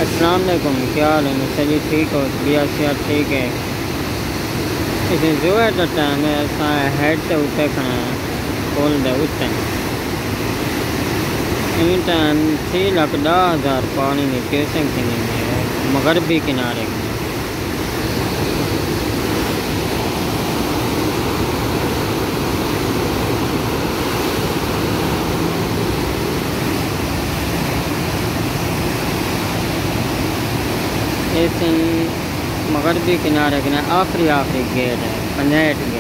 अस्सलाम वालेकुम, क्या हाल है? चलिए ठीक हो, सेहत ठीक है। इसे जो है तो टाइम है ऐसा हेड से उठे खड़ा है खोल दे उस टाइम इन टाइम 6,10,000 पानी में कैसे किनारे मगरबी किनारे ऐसे मगरबी किनारे के आखिरी गेट है 65